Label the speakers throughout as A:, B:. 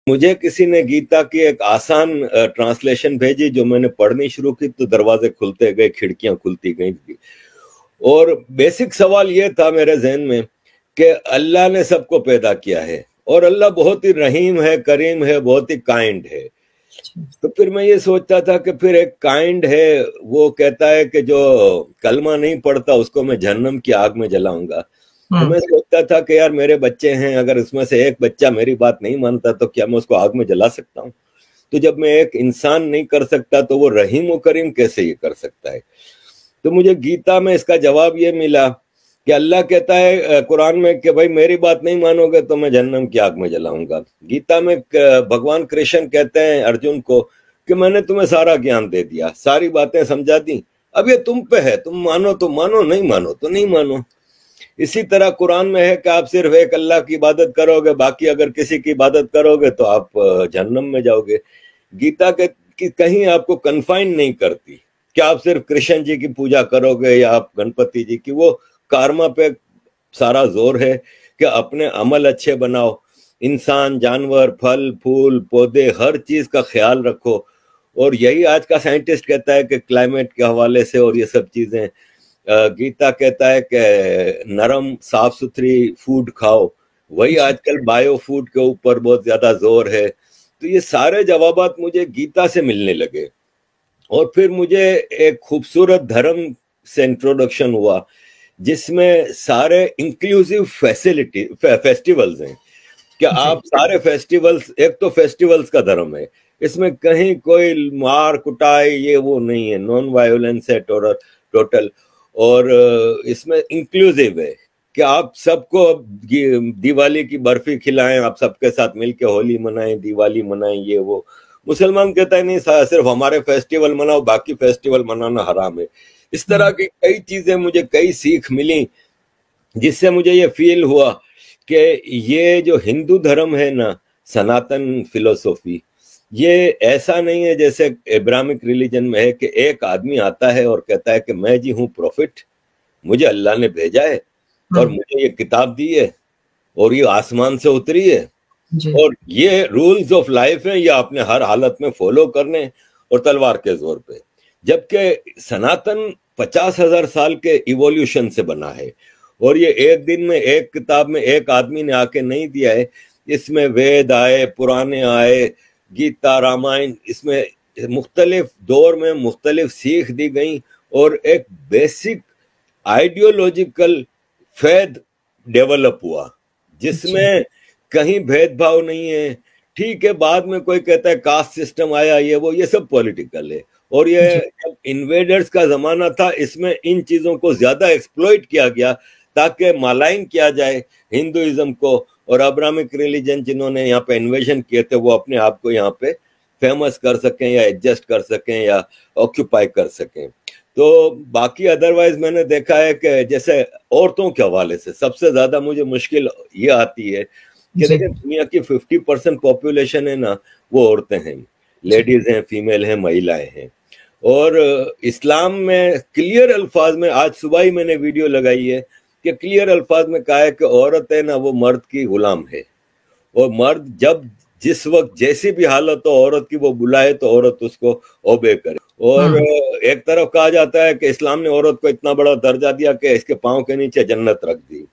A: مجھے کسی نے گیتا کی ایک آسان ٹرانسلیشن بھیجی جو میں نے پڑھنی شروع کی تو دروازے کھلتے گئے، کھڑکیاں کھلتی گئیں، اور بیسک سوال یہ تھا میرے ذہن میں کہ اللہ نے سب کو پیدا کیا ہے اور اللہ بہت ہی رحیم ہے، کریم ہے، بہت ہی کائنڈ ہے. تو پھر میں یہ سوچتا تھا کہ پھر ایک کائنڈ ہے وہ کہتا ہے کہ جو کلمہ نہیں پڑھتا اس کو میں جہنم کی آگ میں جلاؤں گا. تو میں سوچتا تھا کہ یار میرے بچے ہیں، اگر اس میں سے ایک بچہ میری بات نہیں مانتا تو کیا میں اس کو آگ میں جلا سکتا ہوں؟ تو جب میں ایک انسان نہیں کر سکتا تو وہ رحیم و کریم کیسے یہ کر سکتا ہے؟ تو مجھے گیتا میں اس کا جواب یہ ملا کہ اللہ کہتا ہے قرآن میں کہ بھائی میری بات نہیں مانو گے تو میں جہنم کی آگ میں جلاؤں گا. گیتا میں بھگوان کرشن کہتے ہیں ارجن کو کہ میں نے تمہیں سارا گیان دے دیا، ساری باتیں سمجھا دی، اب یہ تم پہ ہے، تم مانو تو مانو، نہیں مانو تو نہیں مانو. اسی طرح قرآن میں ہے کہ آپ صرف ایک اللہ کی عبادت کرو گے، باقی اگر کسی کی عبادت کرو گے تو آپ جہنم میں جاؤ گے. گیتا کہیں آپ کو کنفائن نہیں کرتی کہ آپ صرف کرشن جی کی پوجا کرو گے یا آپ گنپتی جی کی. وہ کارما پہ سارا زور ہے کہ اپنے عمل اچھے بناؤ، انسان، جانور، پھل پھول پودے ہر چیز کا خیال رکھو. اور یہی آج کا سائنٹسٹ کہتا ہے کہ کلائمیٹ کے حوالے سے اور یہ سب چیزیں. گیتا کہتا ہے کہ نرم صاف ستھری فوڈ کھاؤ، وہی آج کل بایو فوڈ کے اوپر بہت زیادہ زور ہے. تو یہ سارے جوابات مجھے گیتا سے ملنے لگے. اور پھر مجھے ایک خوبصورت دھرم سے انٹروڈکشن ہوا جس میں سارے انکلوسیو فیسٹیولز ہیں کہ آپ سارے فیسٹیولز، ایک تو فیسٹیولز کا دھرم ہے، اس میں کہیں کوئی مار کٹائی یہ وہ نہیں ہے، نان وائلنس ہے ٹوٹل. اور اس میں انکلوسیو ہے کہ آپ سب کو دیوالی کی برفی کھلائیں، آپ سب کے ساتھ مل کے ہولی منائیں، دیوالی منائیں، یہ وہ. مسلمان کہتا ہے نہیں صرف ہمارے فیسٹیول مناؤ، باقی فیسٹیول منانا حرام ہے. اس طرح کی کئی چیزیں مجھے کئی سیکھ ملی جس سے مجھے یہ فیل ہوا کہ یہ جو ہندو دھرم ہے نا، سناتن فلسفی، یہ ایسا نہیں ہے جیسے ابراہمک ریلیجن میں ہے کہ ایک آدمی آتا ہے اور کہتا ہے کہ میں جی ہوں پروفٹ، مجھے اللہ نے بھیجا ہے اور مجھے یہ کتاب دی ہے اور یہ آسمان سے اتری ہے اور یہ رولز آف لائف ہیں، یہ آپ نے ہر حالت میں فالو کرنے اور تلوار کے زور پہ. جبکہ سناتن 50,000 سال کے ایولیوشن سے بنا ہے اور یہ ایک دن میں ایک کتاب میں ایک آدمی نے آ کے نہیں دیا ہے. اس میں وید آئے، پرانے آئے، گیتا، رامائن، اس میں مختلف دور میں مختلف سیکھ دی گئیں اور ایک بیسک آئیڈیولوجیکل فیض ڈیولپ ہوا جس میں کہیں بھید بھاؤ نہیں ہے. ٹھیک ہے بعد میں کوئی کہتا ہے کاسٹ سسٹم آیا، یہ سب پولیٹیکل ہے. اور یہ جب انویڈرز کا زمانہ تھا اس میں ان چیزوں کو زیادہ ایکسپلوئٹ کیا گیا تاکہ مالائن کیا جائے ہندوازم کو، اور ابراہمک ریلیجن جنہوں نے یہاں پہ انویژن کیے تھے وہ اپنے آپ کو یہاں پہ فیمس کر سکیں یا ایڈجسٹ کر سکیں یا آکیوپائی کر سکیں. تو باقی ادروائز میں نے دیکھا ہے کہ جیسے عورتوں کے حوالے سے سب سے زیادہ مجھے مشکل یہ آتی ہے کہ دیکھیں دنیا کی 50% پاپولیشن ہے نا وہ عورتیں ہیں، لیڈیز ہیں، فیمیل ہیں، مہیلائیں ہیں. اور اسلام میں کلیئر الفاظ میں، آج صبح ہی میں نے ویڈیو لگائی ہے کہ کلیئر الفاظ میں کہا ہے کہ عورت ہے نا وہ مرد کی غلام ہے، اور مرد جب جس وقت جیسی بھی حالت ہو عورت کی وہ بلائے تو عورت اس کو اوبے کرے. اور ایک طرف کہا جاتا ہے کہ اسلام نے عورت کو اتنا بڑا درجہ دیا کہ اس کے پاؤں کے نیچے جنت رکھ دی،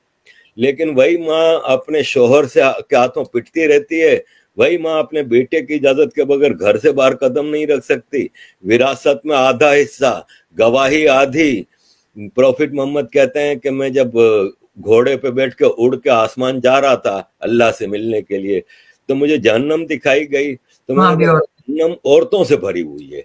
A: لیکن وہی ماں اپنے شوہر سے کے ہاتھوں پٹتی رہتی ہے، وہی ماں اپنے بیٹے کی اجازت کے بغیر گھر سے باہر قدم نہیں رکھ سکتی. وراثت میں آدھا حصہ، گواہی آدھی. پروفٹ محمد کہتے ہیں کہ میں جب گھوڑے پہ بیٹھ کے اڑ کے آسمان جا رہا تھا اللہ سے ملنے کے لیے تو مجھے جہنم دکھائی گئی، تو میں نے جہنم عورتوں سے بھری ہوئی ہے.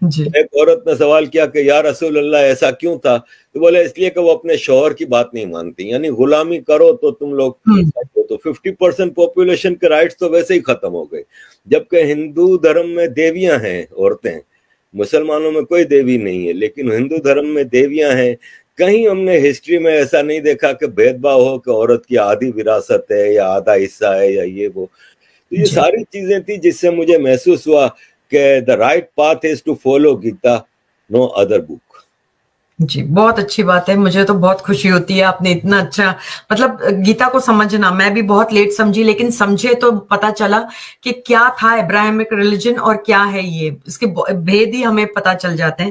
A: ایک عورت نے سوال کیا کہ یا رسول اللہ ایسا کیوں تھا؟ تو بولے اس لیے کہ وہ اپنے شوہر کی بات نہیں مانتی، یعنی غلامی کرو تو تم لوگ تو 50% پاپولیشن کے رائٹس تو ویسے ہی ختم ہو گئے. جبکہ ہندو دھرم میں دیویاں ہیں عورتیں، مسلمانوں میں کوئی دیوی نہیں ہے لیکن ہندو دھرم میں دیویاں ہیں. کہیں ہم نے ہسٹری میں ایسا نہیں دیکھا کہ بھید بھاؤ ہو کہ عورت کی آدھی وراثت ہے یا آدھا حصہ ہے یا یہ وہ. تو یہ ساری چیزیں تھی جس سے مجھے محسوس ہوا کہ the right path is to follow Gita, no other book.
B: جی بہت اچھی بات ہے، مجھے تو بہت خوشی ہوتی ہے آپ نے اتنا اچھا مطلب گیتا کو سمجھنا. میں بھی بہت لیٹ سمجھی، لیکن سمجھے تو پتا چلا کہ کیا تھا ابراہمک ریلیجن اور کیا ہے یہ، اس کے بھید ہی ہمیں پتا چل جاتے ہیں.